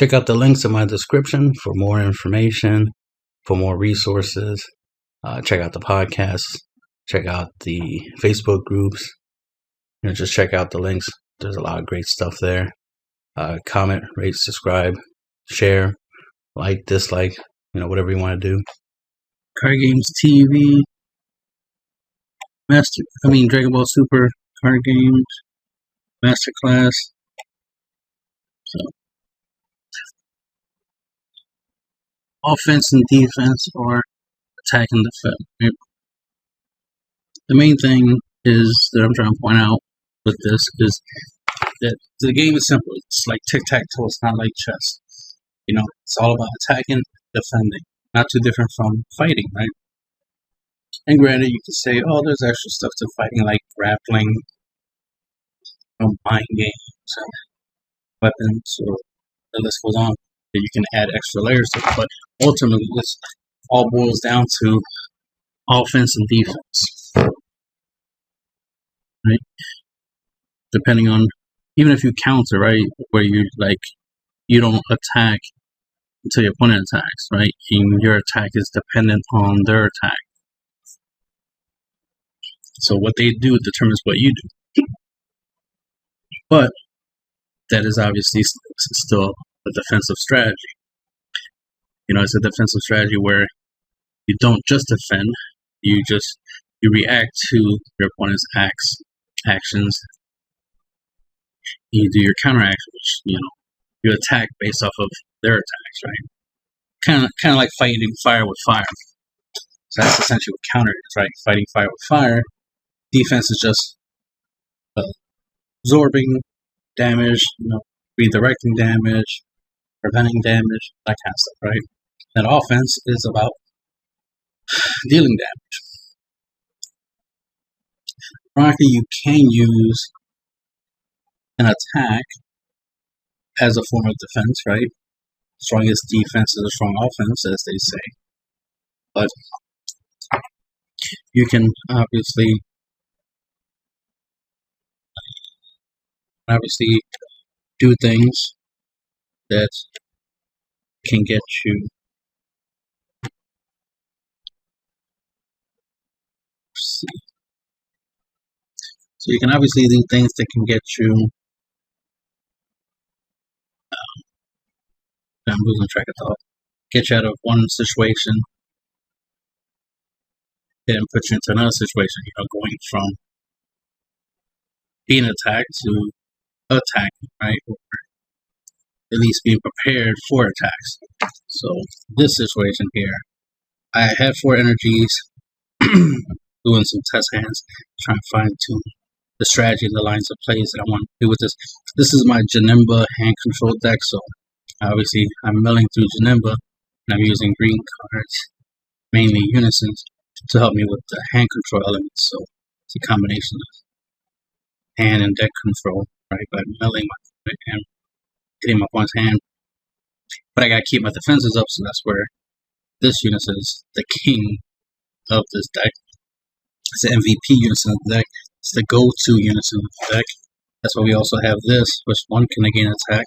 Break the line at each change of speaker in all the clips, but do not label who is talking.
Check out the links in my description for more information, for more resources. Check out the podcast. Check out the Facebook groups. Just check out the links. There's a lot of great stuff there. Comment, rate, subscribe, share, like, dislike, whatever you want to do. Card Games TV, Dragon Ball Super, Card Games, Masterclass. So, offense and defense, or attack and defense. Right? The main thing is that I'm trying to point out with this is that the game is simple. It's like tic-tac-toe. It's not like chess. It's all about attacking, defending. Not too different from fighting, right? And granted, you could say, oh, there's extra stuff to fighting, like grappling, mind games, and weapons, so the list goes on. You can add extra layers to it, but ultimately, this all boils down to offense and defense, right? Depending on, even if you counter, right, where you don't attack until your opponent attacks, right? And your attack is dependent on their attack. So what they do determines what you do. But that is obviously still a defensive strategy. It's a defensive strategy where you don't just defend, you react to your opponent's actions. You do your counteraction, which, you attack based off of their attacks, right? Kind of like fighting fire with fire. So that's essentially what counter is, right? Fighting fire with fire. Defense is just absorbing damage, redirecting damage, preventing damage, that kind of stuff, right? And offense is about dealing damage. Ironically, you can use an attack as a form of defense, right? Strongest defense is a strong offense, as they say. But you can obviously do things that can get you so you can obviously do things that can get you I'm losing track of thought. Get you out of one situation and put you into another situation, going from being attacked to attacking, right? Or at least being prepared for attacks. So this situation here, I had 4 energies, doing some test hands, trying to fine tune the strategy and the lines of plays that I want to do with this. This is my Janemba hand control deck, so obviously I'm milling through Janemba and I'm using green cards, mainly unisons, to help me with the hand control elements. So it's a combination of hand and deck control, right? By milling my hand, hitting my opponent's hand. But I gotta keep my defenses up, so that's where this unison is the king of this deck. It's the MVP unison of the deck. It's the go-to unison of the deck. That's why we also have this, which one can again attack.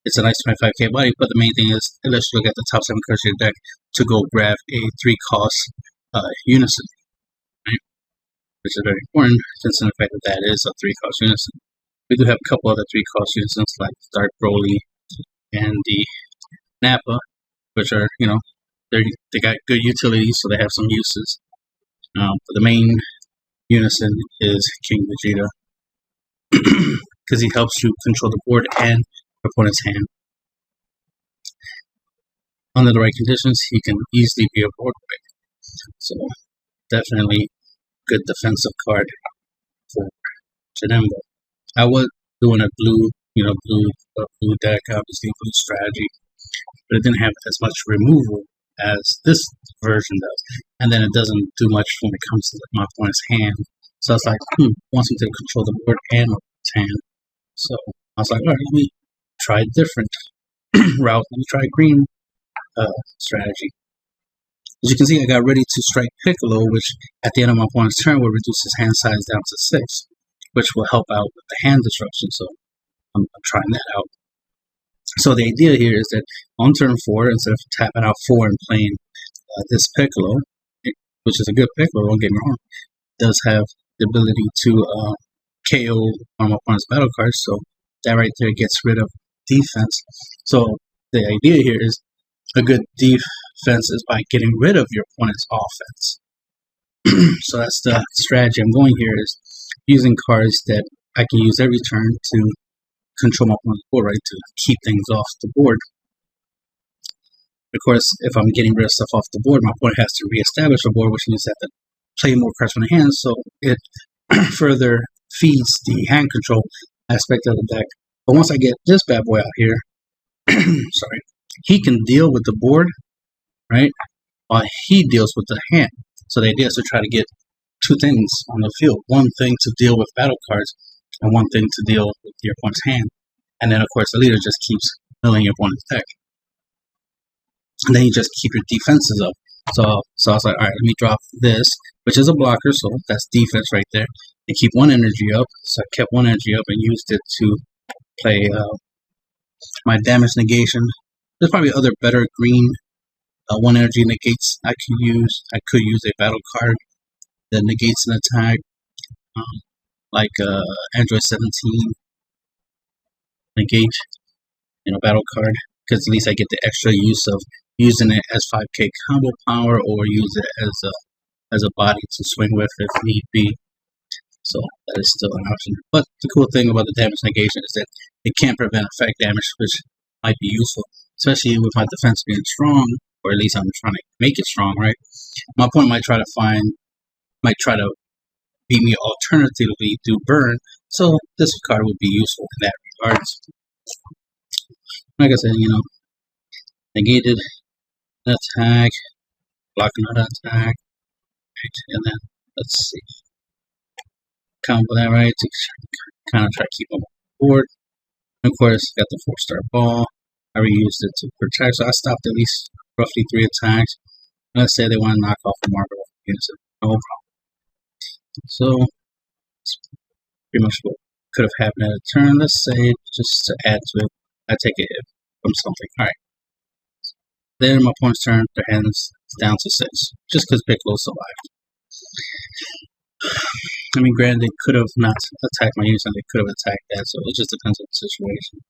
It's a nice 25k body, but the main thing is it lets you look at the top 7 cards of your deck to go grab a 3-cost unison, right? Which is very important, considering the fact that that is a 3-cost unison. We do have a couple other 3-cost unisons like Dark Broly and the Nappa, which are, they got good utilities, so they have some uses. But the main unison is King Vegeta, because he helps you control the board and opponent's hand. Under the right conditions, he can easily be a board break. So definitely good defensive card for Janemba. I was doing a blue deck, obviously blue strategy, but it didn't have as much removal as this version does. And then it doesn't do much when it comes to my opponent's hand. So I was like, wants me to control the board and my opponent's hand. So I was like, all right, let me try a different route. Let me try a green strategy. As you can see, I got ready to strike Piccolo, which at the end of my opponent's turn will reduce his hand size down to 6, which will help out with the hand disruption. So I'm trying that out. So the idea here is that on turn 4, instead of tapping out 4 and playing this Piccolo, which is a good Piccolo, don't get me wrong, does have the ability to KO on my opponent's battle cards, so that right there gets rid of defense. So the idea here is a good defense is by getting rid of your opponent's offense. So that's the strategy I'm going here, is using cards that I can use every turn to control my opponent's board, right, to keep things off the board. Of course, if I'm getting rid of stuff off the board, my opponent has to reestablish a board, which means they have to play more cards from the hand, so it further feeds the hand control aspect of the deck. But once I get this bad boy out here, sorry, he can deal with the board, right, while he deals with the hand. So the idea is to try to get two things on the field. One thing to deal with battle cards, and one thing to deal with your opponent's hand. And then, of course, the leader just keeps filling your opponent's deck. And then you just keep your defenses up. So I was like, all right, let me drop this, which is a blocker, so that's defense right there. And keep one energy up. So I kept one energy up and used it to play my damage negation. There's probably other better green one energy negates I could use. I could use a battle card that negates an attack, like Android 17 negate in a battle card, because at least I get the extra use of using it as 5k combo power, or use it as a body to swing with if need be. So that is still an option. But the cool thing about the damage negation is that it can prevent effect damage, which might be useful, especially with my defense being strong, or at least I'm trying to make it strong, right? My opponent might try to beat me alternatively through burn, so this card would be useful in that regard. Like I said, negated an attack, block another attack, right? And then let's see, combo that right to kind of try to keep them on board. And of course, got the 4-star ball. I reused it to protect, so I stopped at least roughly 3 attacks. And let's say they want to knock off the marker off the unit, no problem. So that's pretty much what could have happened at a turn. Let's say, just to add to it, I take a hit from something. Alright. Then my opponent's turn, their hands down to 6, just because Piccolo survived. I mean, granted, they could have not attacked my units, and they could have attacked that, so it just depends on the situation.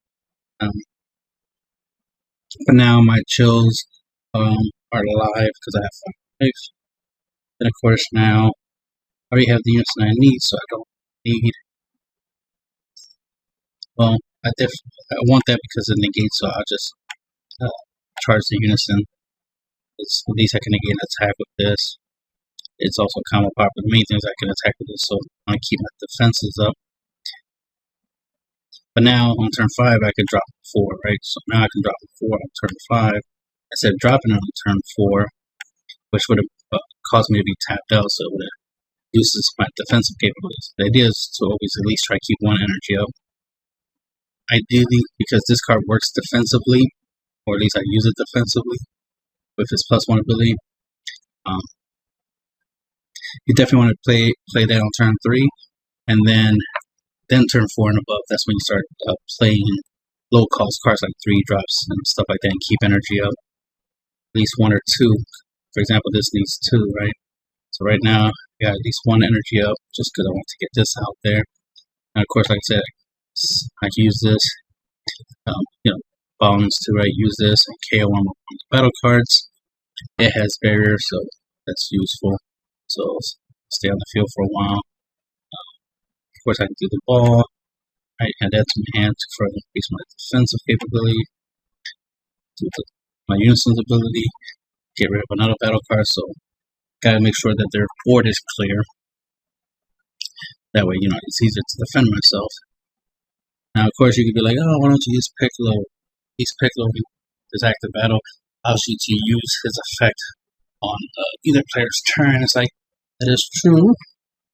But now my chills are alive because I have 5 life. And of course now I already have the units that I need, so I don't need. Well, I want that because it negates, so I'll just charge the unison. At least I can negate an attack with this. It's also combo power, but the main thing is I can attack with this, so I keep my defenses up. But now on turn 5 I can drop 4, right? So now I can drop 4 on turn 5 instead of dropping it on turn 4, which would have caused me to be tapped out, so it would have uses my defensive capabilities. The idea is to always at least try to keep one energy up. Ideally, because this card works defensively, or at least I use it defensively with its +1 ability. You definitely want to play that on turn 3, and then turn 4 and above. That's when you start playing low cost cards like 3 drops and stuff like that, and keep energy up. At least 1 or 2. For example, this needs 2, right? So right now, I got at least 1 energy up, just because I want to get this out there. And of course, like I said, I can use this, bounds to use this and KO on the battle cards. It has barriers, so that's useful. So stay on the field for a while. Of course, I can do the ball. Right, add that to my hand to further increase my defensive capability. Do my unison's ability. Get rid of another battle card. So gotta make sure that their board is clear. That way, it's easier to defend myself. Now, of course, you could be like, oh, why don't you use Piccolo? Use Piccolo to attack the battle. Allows you to use his effect on either player's turn. It's like, that is true.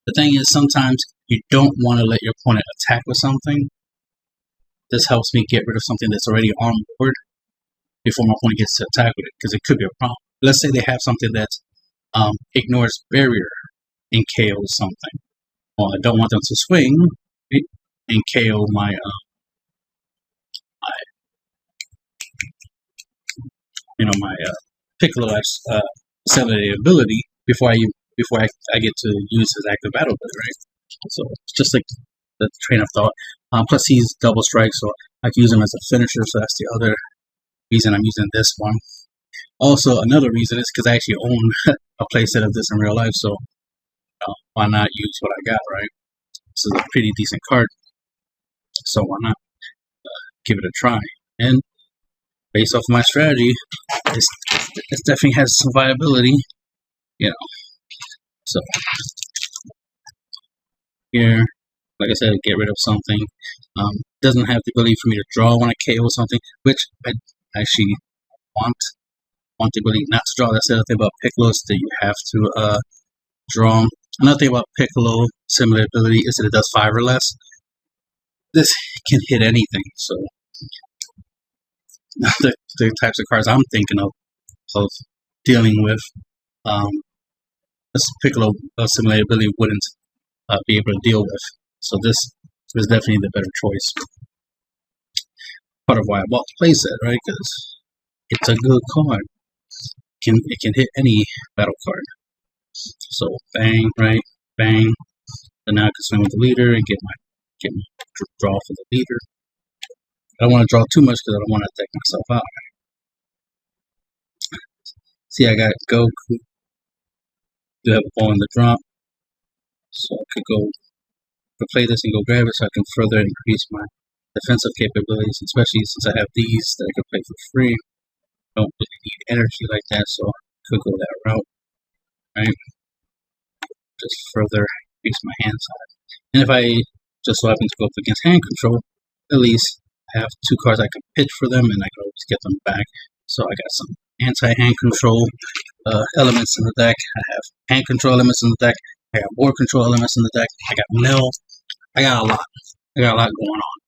The thing is, sometimes you don't want to let your opponent attack with something. This helps me get rid of something that's already on board before my opponent gets to attack with it, because it could be a problem. Let's say they have something that ignores barrier and KOs something. Well, I don't want them to swing and KO my my Piccolo accelerated ability before I get to use his active battle ability, right? So it's just like the train of thought. Plus he's double strike, so I can use him as a finisher. So that's the other reason I'm using this one. Also, another reason is because I actually own a playset of this in real life, so why not use what I got, right? This is a pretty decent card, so why not give it a try? And based off my strategy, it definitely has some viability, So here, like I said, get rid of something. Doesn't have the ability for me to draw when I KO something, which I actually want the ability not to draw. That's the other thing about Piccolo, is that you have to draw. Another thing about Piccolo similar ability is that it does 5 or less. This can hit anything, so the types of cards I'm thinking of dealing with, this Piccolo similar ability wouldn't be able to deal with. So this is definitely the better choice. Part of why I bought the playset, right? Because it's a good card. It can hit any battle card. So bang, right, bang. And now I can swing with the leader and get my draw for the leader. I don't want to draw too much because I don't want to take myself out. See, I got Goku. Do have a ball in the drop, so I could play this and go grab it, so I can further increase my defensive capabilities, especially since I have these that I can play for free. Don't really need energy like that, so I could go that route, right? Just further increase my hand size. And if I just so happen to go up against hand control, at least I have 2 cards I can pitch for them, and I can always get them back. So I got some anti-hand control elements in the deck. I have hand control elements in the deck. I got board control elements in the deck. I got mill. I got a lot. I got a lot going on.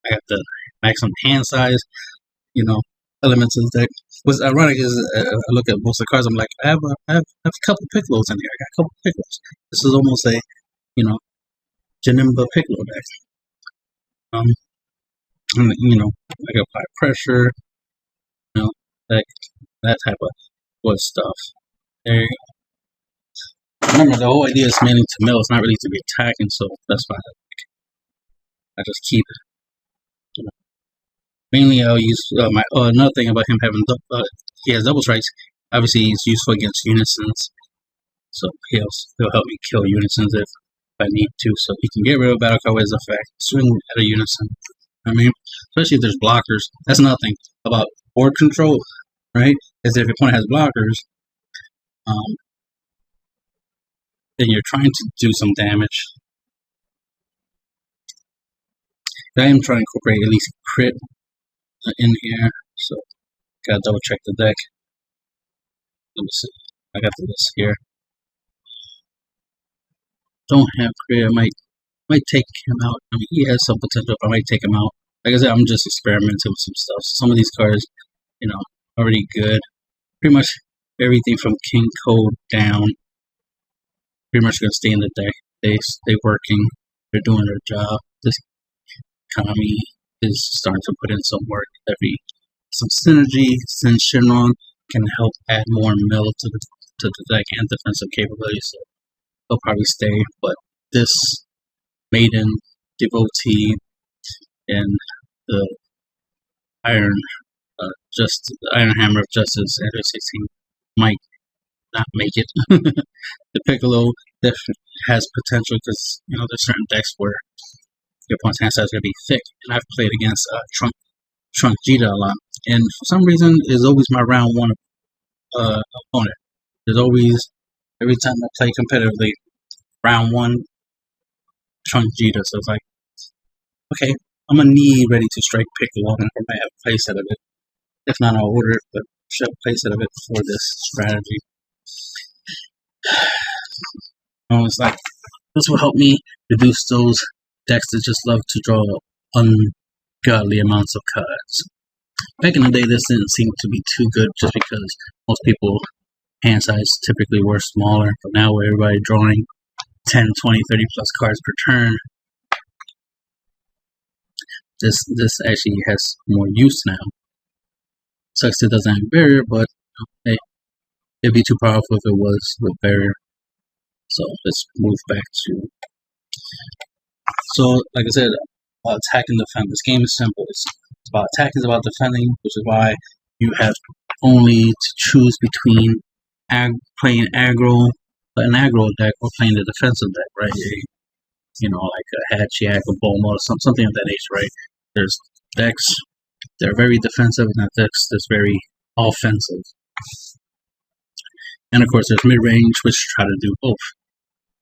I got the maximum hand size, elements in the deck. What's ironic is I look at most of the cards. I'm like, I have a couple Piccolos in here. I got a couple Piccolos. This is almost a, Janimba Piccolo deck. I got apply pressure. That type of good stuff. There you go. Remember, the whole idea is mainly to mill. It's not really to be attacking, so that's why I just keep it. Mainly, I'll use my another thing about him having he has double strikes. Obviously, he's useful against unisons, so he'll help me kill unisons if I need to. So he can get rid of battle card with his effect, swing at a unison. I mean, especially if there's blockers. That's another thing about board control, right? Is if your opponent has blockers, then you're trying to do some damage. I am trying to incorporate at least crit in here, so gotta double check the deck. Let me see. I got this here. Don't have crit. I might take him out. I mean, he has some potential. But I might take him out. Like I said, I'm just experimenting with some stuff. Some of these cards, already good. Pretty much everything from King Code down. Pretty much gonna stay in the deck. They working. They're doing their job. This Kami is starting to put in some work. Some synergy. Since Shinron can help add more mill to the deck and defensive capabilities. So they'll probably stay. But this Maiden, Devotee, and the Iron Hammer of Justice Android 16 might not make it. The Piccolo definitely has potential because there's certain decks where your opponent's hand size is going to be thick, and I've played against Trunk Jita a lot, and for some reason is always my round 1 opponent. There's always, every time I play competitively, round 1 Trunk Jita. So it's like, okay, I'm gonna need Ready to Strike Piccolo, and I might have a playset of it. If not, I'll order it, but should have a playset of it for this strategy. It's like, this will help me reduce those decks that just love to draw ungodly amounts of cards. Back in the day, this didn't seem to be too good just because most people hand size typically were smaller, but now with everybody drawing 10, 20, 30 plus cards per turn, this actually has more use now. Sucks it doesn't have barrier, but hey, it'd be too powerful if it was with barrier. So let's move back to. So like I said, attack and defend. This game is simple. It's about attack, is about defending, which is why you have only to choose between playing aggro, an aggro deck, or playing the defensive deck, right? You know, like a Hatchiak, a Bulma, or something of that nature, right? There's decks, they're very defensive, and decks that's very offensive. And of course, there's mid-range, which try to do both.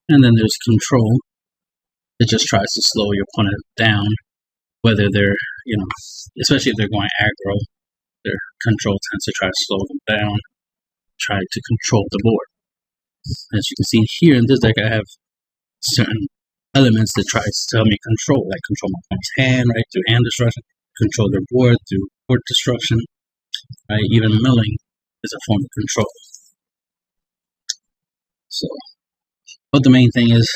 And then there's control. It just tries to slow your opponent down, whether they're, you know, especially if they're going aggro, their control tends to try to slow them down, try to control the board. As you can see here in this deck, I have certain elements that tries to help me control, like control my opponent's hand, right, through hand destruction, control their board through board destruction, right, even milling is a form of control. So, but the main thing is,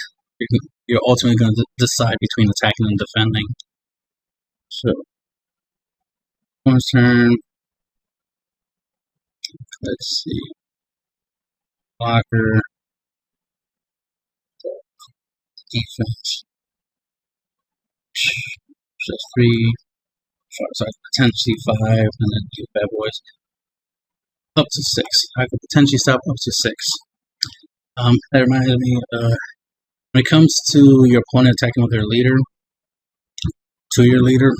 you're ultimately going to decide between attacking and defending. So, opponent's turn. Let's see. Blocker. Defense. Just 3. Sorry, potentially 5, and then these bad boys. Up to 6. I could potentially stop up to 6. That reminds me, when it comes to your opponent attacking with their leader, to your leader,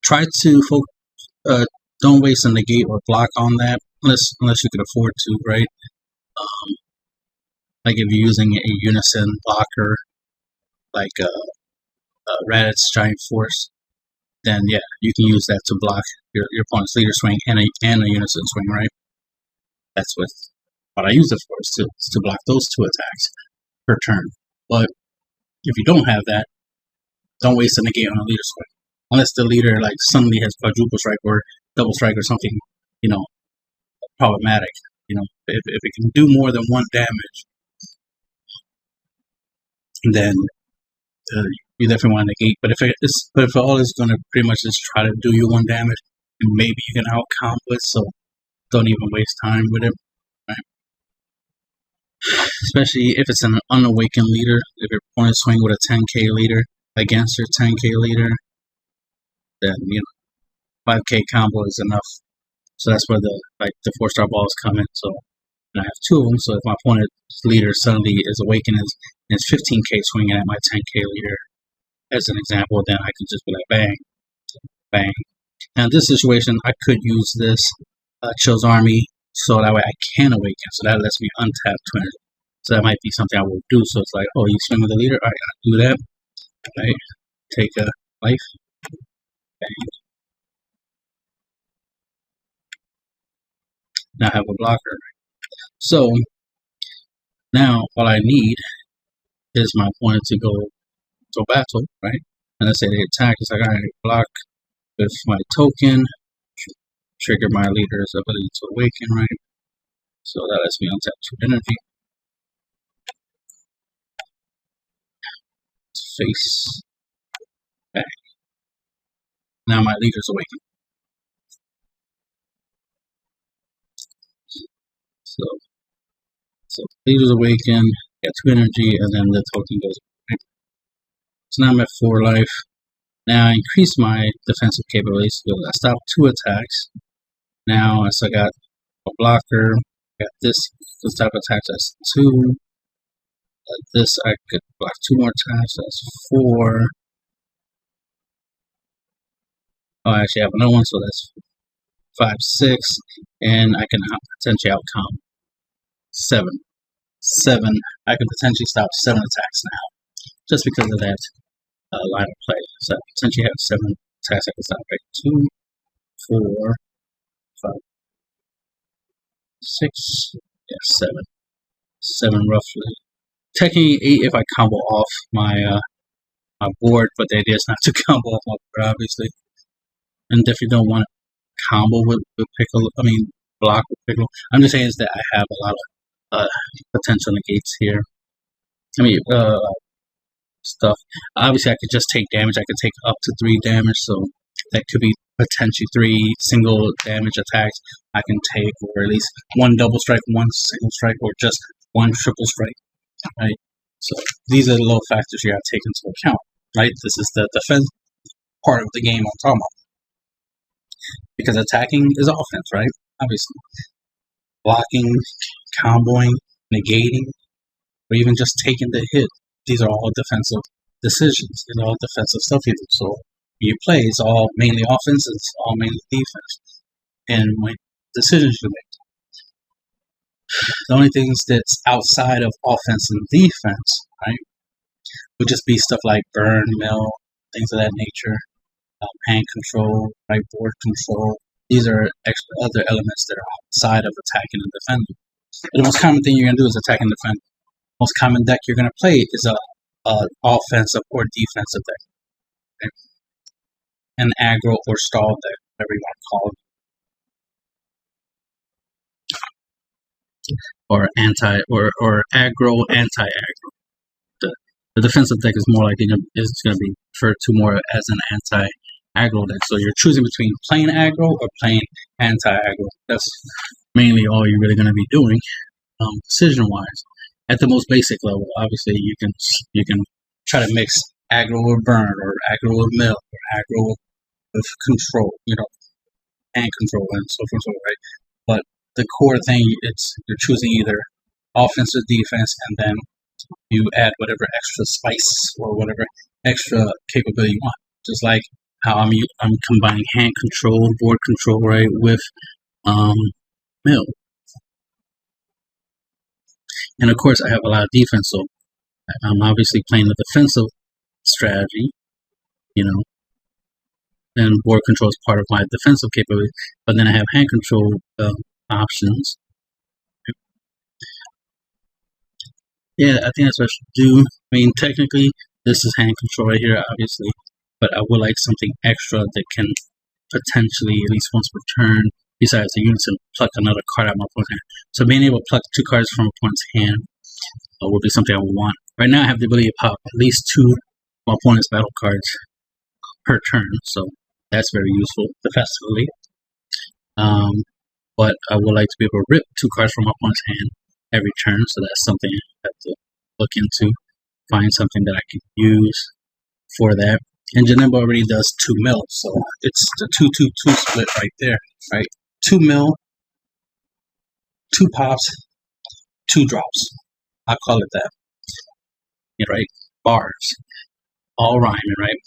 try to don't waste a negate or block on that, unless you could afford to, right? Like if you're using a unison blocker, like Raditz Giant Force, then yeah, you can use that to block your opponent's leader swing and a unison swing, right? That's what I use it for, is to block those 2 attacks per turn. But if you don't have that, don't waste a negate on a leader swing. Unless the leader like suddenly has quadruple strike or double strike or something, you know, problematic. You know, if it can do more than 1 damage, then you definitely want to negate. But if all is going to pretty much just try to do you 1 damage, and maybe you can out combo it, so don't even waste time with it. Right? Especially if it's an unawakened leader. If your opponent swing with a 10k leader against your 10k leader, then you know 5k combo is enough. So that's where the 4-star balls come in. So and I have 2 of them. So if my opponent's leader suddenly is awakened and is 15k swinging at my 10k leader, as an example, then I can just be like bang, bang. Now in this situation, I could use this Chill's Army, so that way I can awaken. So that lets me untap 2 energy. So that might be something I will do. So it's like, oh, you swing with the leader? Alright, I'll do that. Right? Take a life. Bang. Now I have a blocker. So now all I need is my opponent to go battle, right? And let's say they attack, it's like, alright, block with my token, trigger my leader's ability to awaken, right? So that lets me untap 2 energy. Face back. Now my leader's awakened. So leader's awakened, got 2 energy, and then the token goes away. So now I'm at 4 life. Now I increase my defensive capabilities. So I stopped 2 attacks. Now I still got a blocker. Got this type of attacks, that's 2. This I could block 2 more times, that's 4. Oh, I actually have another one, so that's 5, 6. And I can potentially outcome 7. I can potentially stop 7 attacks now, just because of that line of play. So I potentially have 7 attacks I can stop. Like 2, 4, 5, 6, yeah, 7. 7 roughly. Technically 8 if I combo off my my board, but the idea is not to combo off my board, obviously. And definitely don't want to combo with Piccolo. I mean, block with Piccolo. I'm just saying is that I have a lot of potential negates here. I mean, stuff. Obviously, I could just take damage. I could take up to 3 damage. So that could be potentially 3 single damage attacks I can take, or at least 1 double strike, 1 single strike, or just 1 triple strike, right? So these are the little factors you gotta take into account, right? This is the defense part of the game I'm talking about. Because attacking is offense, right? Obviously. Blocking, comboing, negating, or even just taking the hit. These are all defensive decisions. These are all defensive stuff you do. So when you play, it's all mainly offense, it's all mainly defense. And when decisions you make. The only things that's outside of offense and defense, right, would just be stuff like burn, mill, things of that nature, hand control, right, board control. These are extra other elements that are outside of attacking and defending. But the most common thing you're going to do is attack and defend. Most common deck you're going to play is a offensive or defensive deck. Okay? An aggro or stall deck, whatever you want to call it. Or aggro, anti-aggro. The defensive deck is more likely is going to be referred to more as an anti-aggro deck. So you're choosing between playing aggro or playing anti-aggro. That's mainly all you're really going to be doing, decision-wise. At the most basic level, obviously you can try to mix aggro with burn, or aggro with mill, or aggro with control, hand control, and so forth and so on, right? But the core thing, you're choosing either offense or defense, and then you add whatever extra spice or whatever extra capability you want. Just like how I'm combining hand control, board control, right, with mill. And of course, I have a lot of defense, so I'm obviously playing the defensive strategy, and board control is part of my defensive capability. But then I have hand control options. Yeah, I think that's what I should do. I mean, technically, this is hand control right here, obviously, but I would like something extra that can potentially, at least once per turn, besides the unison, pluck another card out of my opponent's hand. So being able to pluck 2 cards from opponent's hand would be something I would want. Right now, I have the ability to pop at least 2 of my opponent's battle cards per turn, so that's very useful defensively. But I would like to be able to rip 2 cards from my opponent's hand every turn, so that's something I have to look into, find something that I can use for that. And Janemba already does 2 mil, so it's the 2-2-2 split right there, right? 2 mil, 2 pops, 2 drops. I call it that. Yeah, right? Bars. All rhyming, right?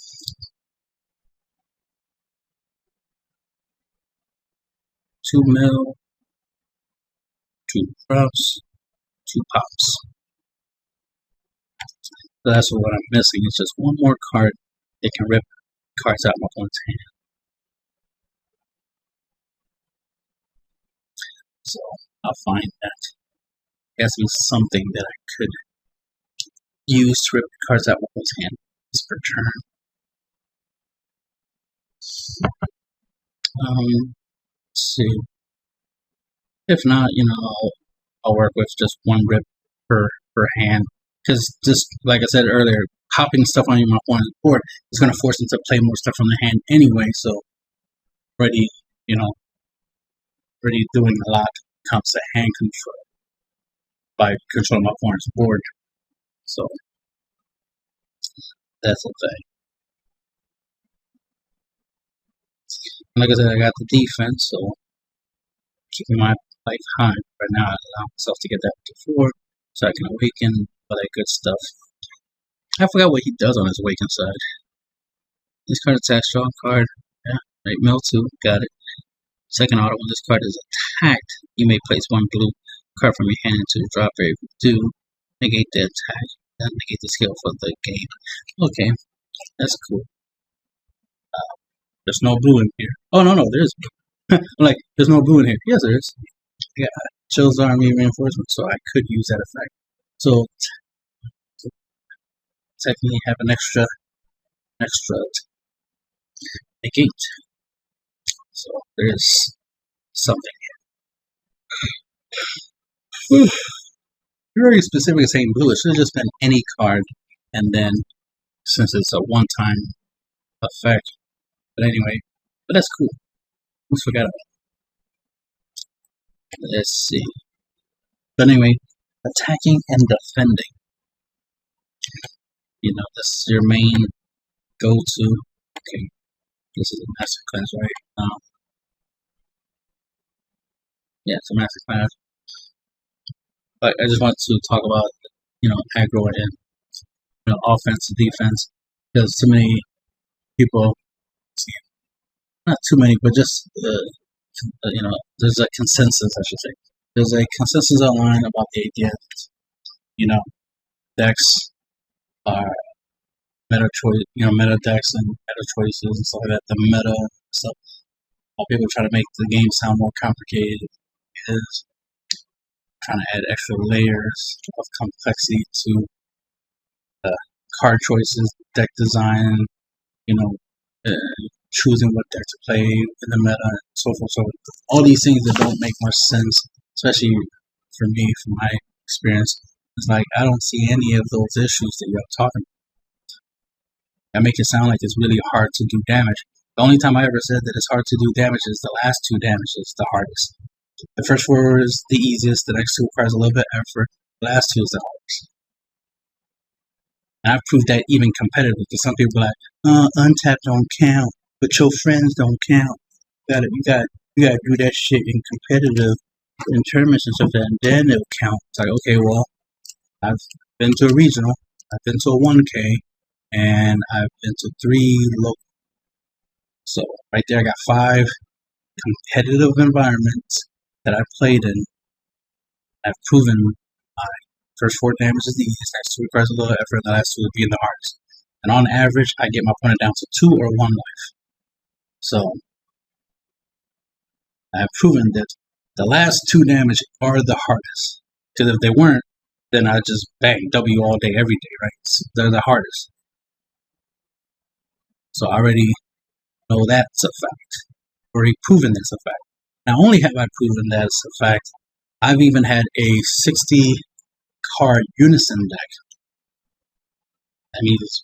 2 mil, 2 drops, 2 pops. So that's what I'm missing. It's just one more card that can rip cards out of my opponent's hand. So I'll find that. It has to be something that I could use to rip cards out of my opponent's hand per turn. Let's see. If not, I'll work with just 1 rip per hand. Because just like I said earlier, popping stuff on my opponent's board is going to force them to play more stuff from the hand anyway. So already doing a lot when it comes to hand control by controlling my opponent's board. So that's the thing. Like I said, I got the defense, so keeping my life high. Right now, I allow myself to get that to 4, so I can awaken, all that good stuff. I forgot what he does on his awaken side. This card attacks, draw a card. Yeah, right, mill 2, got it. Second auto, when this card is attacked, you may place 1 blue card from your hand into the drop area. If you do, negate the attack, then negate the skill for the game. Okay, that's cool. There's no blue in here. Oh, no, there's blue. I'm like, there's no blue in here. Yes, there is. Yeah, Chill's Army Reinforcement, so I could use that effect. So, technically have an extra negate. So, there's something here. Very specific saying blue. It should have just been any card, and then, since it's a one-time effect. But anyway, But that's cool. Let's forget about it. Let's see. But anyway, attacking and defending. You know, this is your main go-to. Okay, this is a master class, right? Yeah, it's a master class. But I just wanted to talk about, you know, aggro and, you know, offense and defense, because too many people, not too many, but just you know, there's a consensus, I should say. There's a consensus online about the idea that, you know, decks are meta choice, you know, meta decks and meta choices and stuff like that. The meta stuff. While people try to make the game sound more complicated, is trying to add extra layers of complexity to the card choices, deck design, you know, choosing what deck to play in the meta, and so forth. So all these things that don't make much sense, especially for me, from my experience, it's like I don't see any of those issues that you're talking about. I make it sound like it's really hard to do damage. The only time I ever said that it's hard to do damage is the last two damages, the hardest. The first four is the easiest, the next two requires a little bit of effort, the last two is the hardest. And I've proved that even competitively, because some people are like, untap don't count, but your friends don't count. You gotta do that shit in competitive, in tournaments and stuff, and then it'll count. It's like, okay, well, I've been to a regional, I've been to a 1K, and I've been to 3 local. So right there, I got 5 competitive environments that I've played in. I've proven my first 4 damage is the easiest, next 2 requires a little effort, and the last 2 would be in the hardest. And on average, I get my opponent down to 2 or 1 life. So I have proven that the last 2 damage are the hardest. Because if they weren't, then I just bang W all day, every day, right? So they're the hardest. So I already know that's a fact. Already proven that's a fact. Not only have I proven that's a fact, I've even had a 60 card unison deck. That means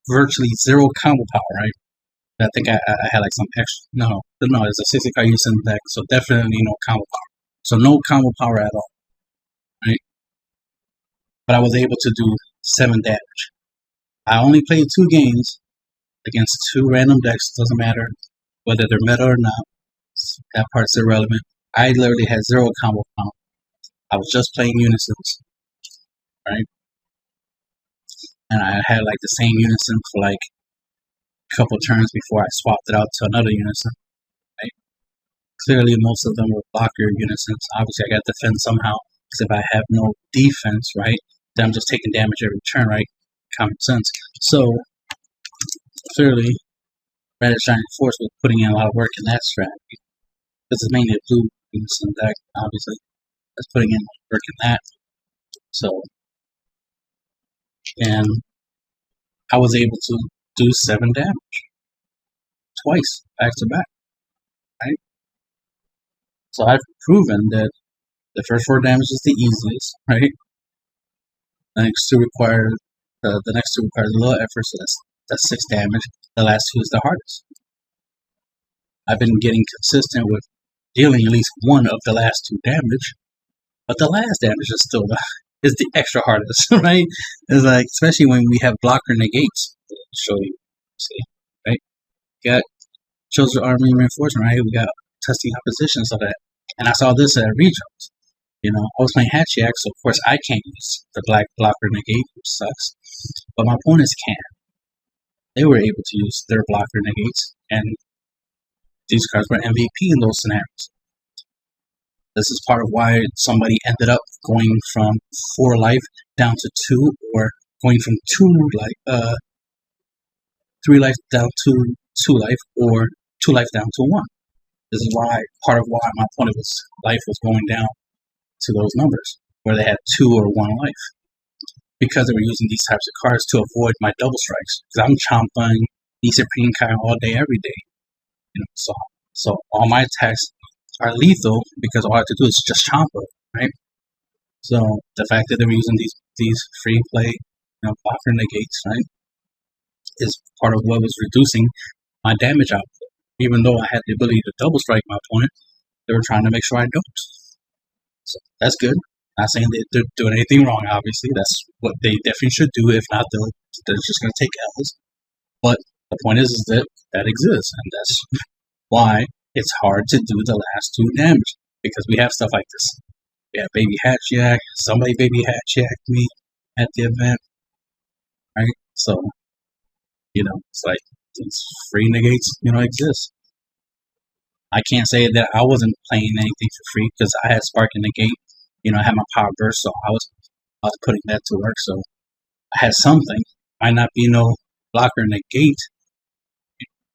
virtually 0 combo power, right? I think I had like some extra. No, it's a 60 card unison deck, so definitely no combo power. So no combo power at all, right? But I was able to do 7 damage. I only played 2 games against 2 random decks. Doesn't matter whether they're meta or not. That part's irrelevant. I literally had 0 combo power. I was just playing unisons, right? And I had like the same unison for like a couple turns before I swapped it out to another unison, right? Clearly, most of them were blocker unisons. Obviously, I got to defend somehow, because if I have no defense, right, then I'm just taking damage every turn, right? Common sense. So, clearly, Red Giant Force was putting in a lot of work in that strategy. This is mainly a blue unison deck, obviously. That's putting in work in that. So, and I was able to do 7 damage. Twice, back to back. Right? So I've proven that the first 4 damage is the easiest, right? The next two require a little effort, so that's 6 damage. The last 2 is the hardest. I've been getting consistent with dealing at least 1 of the last 2 damage, but the last damage is still the extra hardest, right? It's like, especially when we have blocker negates. I'll show you, see, right? Got chosen army reinforcement, right? We got testing opposition and stuff like that. And I saw this at regionals. You know, I was playing Hatchiac, so of course I can't use the black blocker negate, which sucks. But my opponents can. They were able to use their blocker negates, and these cards were MVP in those scenarios. This is part of why somebody ended up going from 4 life down to 2, or going from 3 life down to 2 life, or 2 life down to 1. This is why part of why my opponent's life was going down to those numbers, where they had 2 or 1 life, because they were using these types of cards to avoid my double strikes. Because I'm chomping the Supreme Kai all day, every day. You know, so all my attacks are lethal because all I have to do is just chomp it, right? So the fact that they were using these free play, blocker negates, right, is part of what was reducing my damage output. Even though I had the ability to double strike my opponent, they were trying to make sure I don't. So that's good. Not saying that they're doing anything wrong, obviously. That's what they definitely should do. If not, they're just going to take L's. But the point is that that exists, and that's why it's hard to do the last 2 damage. Because we have stuff like this. We have Baby Hatchiak. Somebody Baby Hatchiaked me at the event. Right? So, it's like these free negates, exist. I can't say that I wasn't playing anything for free because I had Spark and Negate. I had my Power Burst, so I was putting that to work. So I had something. Might not be no blocker negate,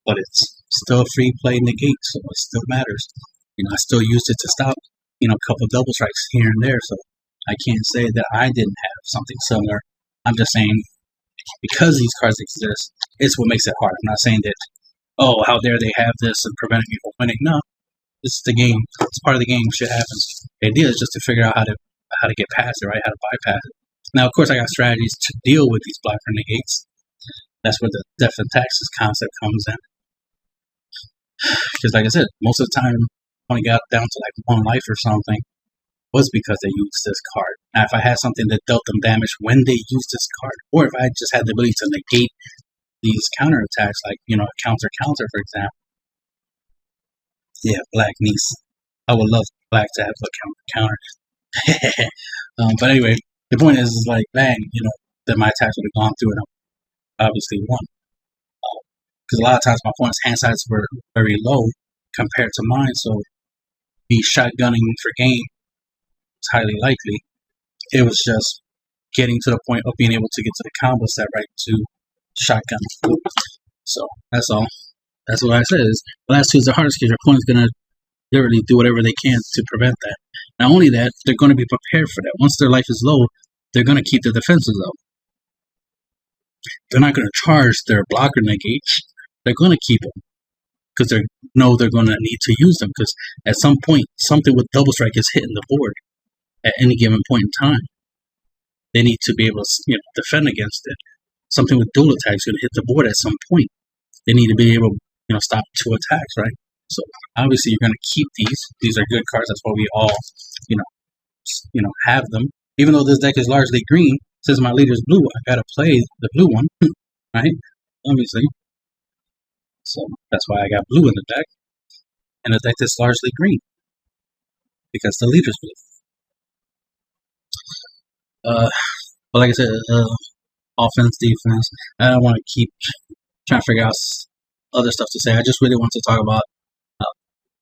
but it's still a free play negate, so it still matters. I still used it to stop, a couple double strikes here and there. So I can't say that I didn't have something similar. I'm just saying because these cards exist, it's what makes it hard. I'm not saying that, oh, how dare they have this and preventing me from winning. No, this is the game. It's part of the game. Shit happens. The idea is just to figure out how to get past it, right? How to bypass it. Now, of course, I got strategies to deal with these blocker negates. That's where the death and taxes concept comes in. Because, like I said, most of the time when I got down to like 1 life or something, was because they used this card. Now, if I had something that dealt them damage when they used this card, or if I just had the ability to negate these counterattacks, like, counter, for example. Yeah, Black Niece. I would love Black to have a counter. But anyway, the point is like, bang, that my attacks would have gone through and I obviously won. Because a lot of times my opponent's hand sizes were very low compared to mine, so me shotgunning for game was highly likely. It was just getting to the point of being able to get to the combo set right to shotgun. So that's all. That's what I said. Is the last 2 is the hardest because your opponent's gonna literally do whatever they can to prevent that. Not only that, they're going to be prepared for that. Once their life is low, they're going to keep their defenses up. They're not going to charge their blocker negates. They're going to keep them because they know they're going to need to use them. Because at some point, something with double strike is hitting the board at any given point in time. They need to be able to defend against it. Something with dual attacks is going to hit the board at some point. They need to be able to stop 2 attacks, right? So obviously you're going to keep these. These are good cards. That's why we all, have them. Even though this deck is largely green, since my leader's blue, I got to play the blue one, right? Obviously. So that's why I got blue in the deck. And the deck is largely green because the leader's blue. But like I said, offense, defense. I don't want to keep trying to figure out other stuff to say. I just really want to talk about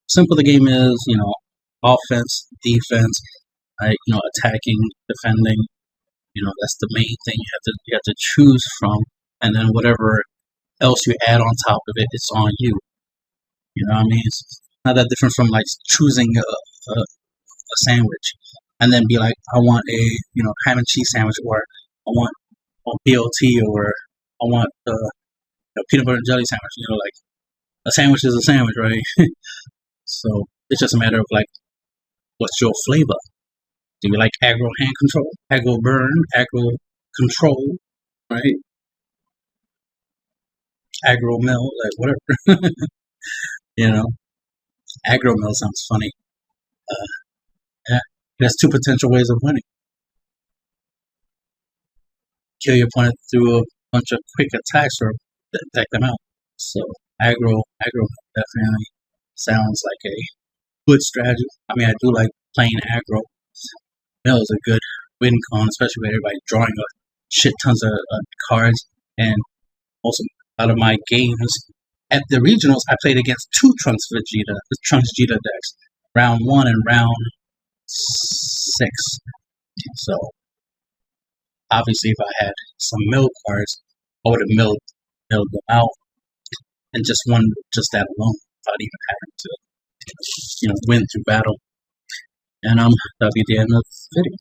simple the game is, offense, defense, right? Attacking, defending. That's the main thing you have to choose from, and then whatever else you add on top of it, it's on you. You know what I mean? It's not that different from like choosing a sandwich, and then be like, I want a ham and cheese sandwich, or I want a BLT, or I want a peanut butter and jelly sandwich. Like a sandwich is a sandwich, right? So it's just a matter of like, what's your flavor? Do you like aggro hand control, aggro burn, aggro control, right? Aggro mill, like whatever. Aggro mill sounds funny. Yeah, there's 2 potential ways of winning. Kill your opponent through a bunch of quick attacks or deck them out. So aggro definitely sounds like a good strategy. I mean, I do like playing aggro. Mill is a good win con, especially with everybody drawing a shit tons of cards. And also, a lot of my games at the regionals, I played against 2 Trunks Vegeta decks, round 1 and round 6. So obviously, if I had some mill cards, I would have milled them out and just won just that alone without even having to, win through battle. And that'll be the end of the video.